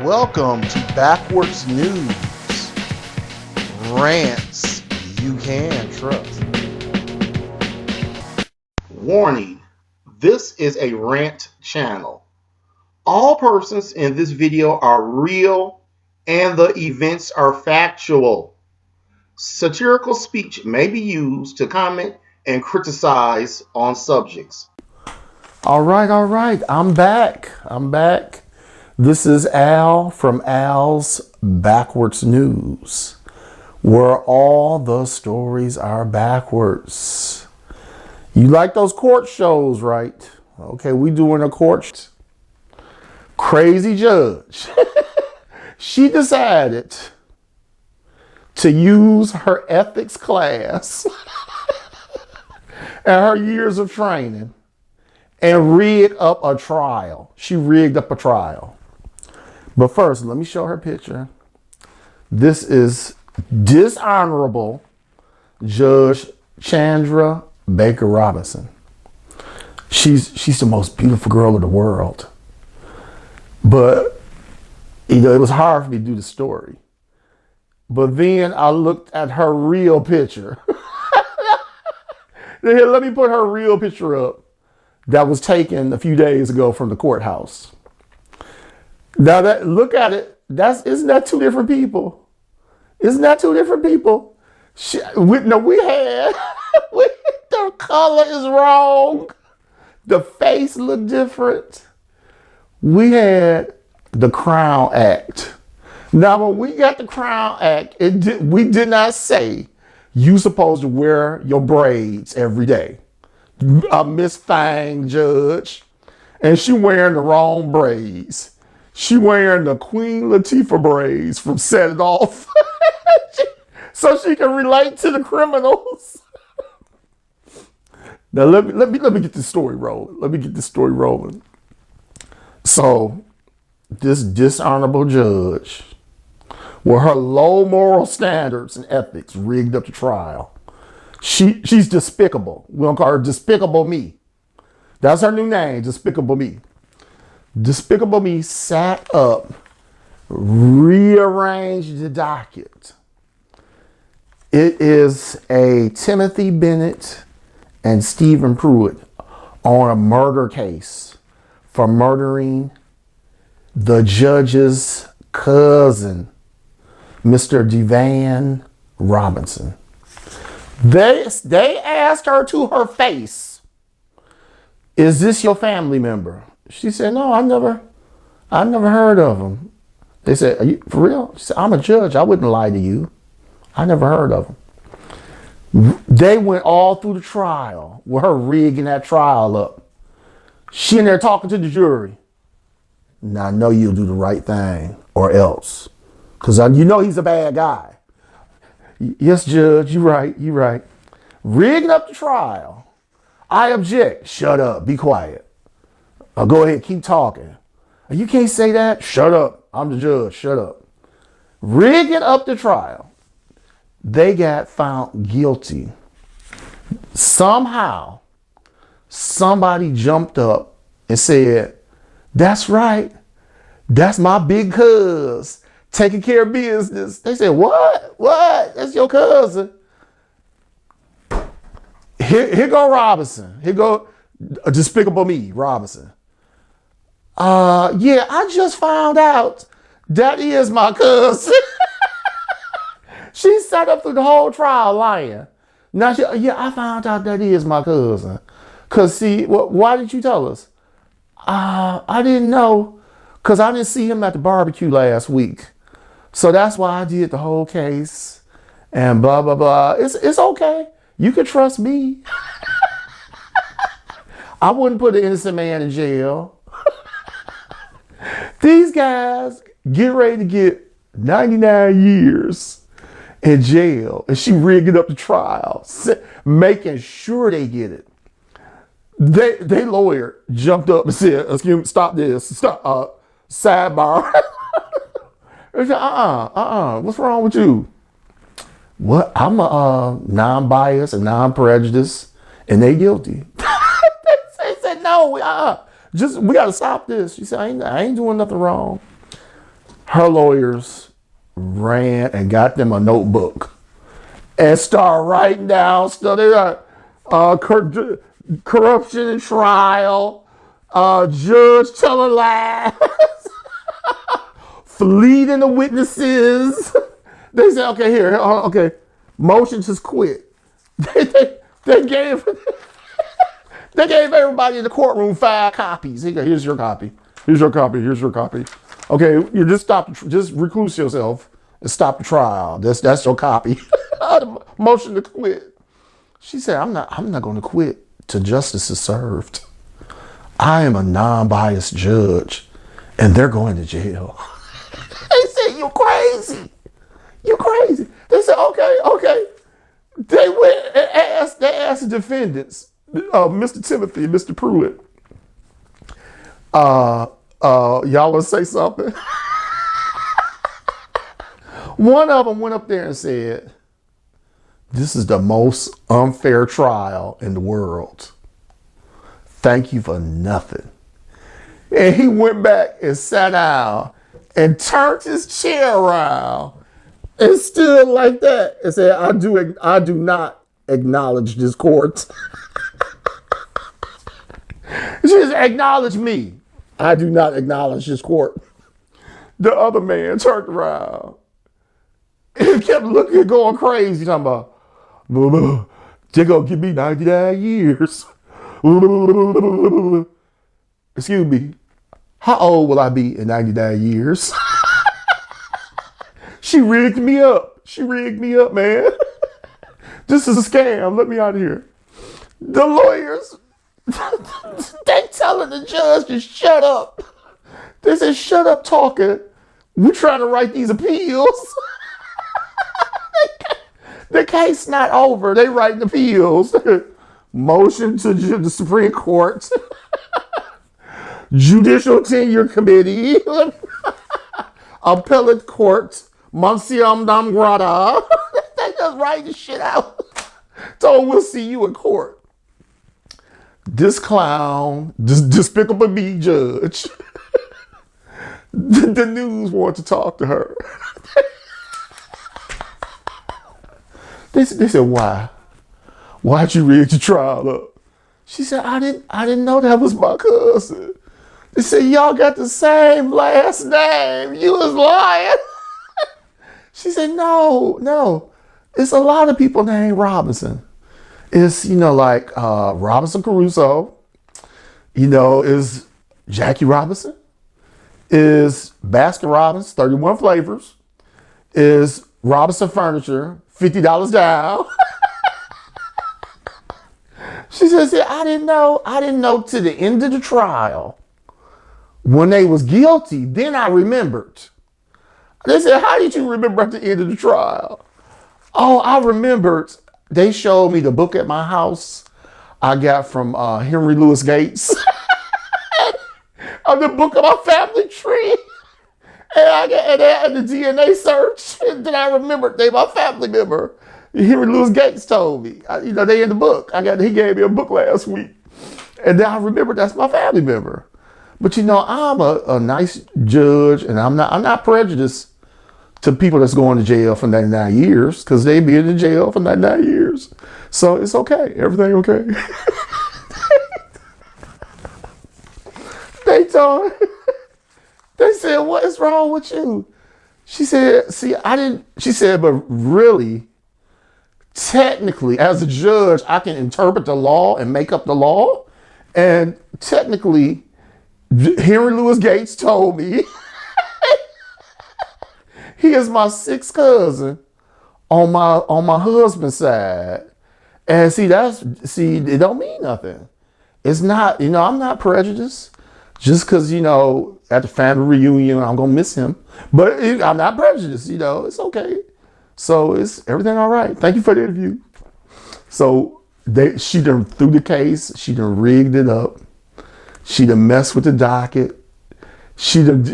Welcome to Backwards News. Rants you can trust. Warning, this is a rant channel. All persons in this video are real and the events are factual. Satirical speech may be used to comment and criticize on subjects. All right. I'm back. This is Al from Al's Backwards News, where all the stories are backwards. You like those court shows, right? Okay, we doing a court. Crazy judge. She decided to use her ethics class and her years of training and rig up a trial. She rigged up a trial. But first, let me show her picture. This is dishonorable Judge Chandra Baker Robinson. She's the most beautiful girl in the world. But, it was hard for me to do the story. But then I looked at her real picture. Here, let me put her real picture up. That was taken a few days ago from the courthouse. Now look at it. Isn't that two different people? Isn't that two different people? The color is wrong. The face looked different. We had the Crown Act. Now, when we got the Crown Act, we did not say you supposed to wear your braids every day. Miss Fang judge, and she wearing the wrong braids. She wearing the Queen Latifah braids from Set It Off, so she can relate to the criminals. Now let me get this story rolling. So this dishonorable judge, with her low moral standards and ethics, rigged up the trial. She's despicable. We don't call her Despicable Me. That's her new name, Despicable Me. Despicable Me sat up, rearranged the docket. It is a Timothy Bennett and Stephen Pruitt on a murder case for murdering the judge's cousin, Mr. Devan Robinson. They asked her to her face, "Is this your family member?" She said, "No, I never heard of him." They said, "Are you for real?" She said, "I'm a judge. I wouldn't lie to you. I never heard of him." They went all through the trial with her rigging that trial up. She in there talking to the jury. "Now I know you'll do the right thing or else. Because you know he's a bad guy." "Yes, Judge, you're right. Rigging up the trial. I object." "Shut up, be quiet. Go ahead, keep talking." "You can't say that." "Shut up, I'm the judge, shut up." Rigging up the trial. They got found guilty. Somehow, somebody jumped up and said, "That's right. That's my big cuz taking care of business." They said, What? That's your cousin." Here go Robinson. Here go Despicable Me, Robinson. "Yeah, I just found out that is my cousin." She sat up through the whole trial lying. Now, I found out that is my cousin. Because, see, why didn't you tell us? I didn't know, because I didn't see him at the barbecue last week. So that's why I did the whole case and blah, blah, blah. It's okay. You can trust me. I wouldn't put an innocent man in jail. These guys get ready to get 99 years in jail, and she rigging up the trial, making sure they get it. They lawyer jumped up and said, "Excuse me, stop this, stop, sidebar." They said, what's wrong with you?" "What? I'm a non-biased and non-prejudiced, and they guilty." They said, "No, we gotta stop this." She said, I ain't doing nothing wrong." Her lawyers ran and got them a notebook and started writing down stuff. They like, corruption in trial, judge telling lies, fleeing the witnesses. They said, okay, here, okay, motion to quit. They gave they gave everybody in the courtroom 5 copies. Here's your copy. Here's your copy. Here's your copy. Okay, you just recluse yourself and stop the trial. That's your copy. Motion to quit. She said, I'm not going to quit till justice is served. I am a non-biased judge, and they're going to jail. They said, you crazy. You crazy. They said, okay. They went and asked the defendants, Mr. Timothy and Mr. Pruitt, y'all want to say something? One of them went up there and said, this is the most unfair trial in the world. Thank you for nothing. And he went back and sat down and turned his chair around and stood like that and said, I do not acknowledge this court. She said, acknowledge me. I do not acknowledge this court. The other man turned around and kept looking, going crazy, talking about, they're going to give me 99 years. Excuse me, how old will I be in 99 years? She rigged me up. She rigged me up, man. This is a scam. Let me out of here. The lawyers, they telling the judge to shut up. They said, shut up talking. We're trying to write these appeals. The case not over. They writing appeals. Motion to the Supreme Court. Judicial Tenure Committee. Appellate Court. Monsiam Dam Grata. They just write the shit out. So we'll see you in court. This clown, this despicable me judge. The news wanted to talk to her. They said, why? Why'd you rig the trial up? She said, I didn't know that was my cousin. They said, y'all got the same last name. You was lying. She said, no. It's a lot of people named Robinson. It's, like Robinson Crusoe, is Jackie Robinson, is Baskin Robbins, 31 flavors, is Robinson Furniture, $50 down. She says, I didn't know to the end of the trial. When they was guilty, then I remembered. They said, how did you remember at the end of the trial? Oh, I remembered. They showed me the book at my house I got from Henry Louis Gates. The book of my family tree. And they had the DNA search. And then I remembered they my family member. Henry Louis Gates told me. They in the book. He gave me a book last week. And then I remembered that's my family member. But I'm a nice judge, and I'm not prejudiced to people that's going to jail for 99 years, because they been in jail for 99 years. So it's okay. Everything okay. They said, what is wrong with you? She said, but really, technically, as a judge, I can interpret the law and make up the law. And technically, Henry Louis Gates told me he is my 6th cousin on my husband's side. And it don't mean nothing. It's not, I'm not prejudiced. Just because, at the family reunion, I'm going to miss him. But I'm not prejudiced, it's okay. So it's everything all right. Thank you for the interview. So she done threw the case. She done rigged it up. She done messed with the docket. She said,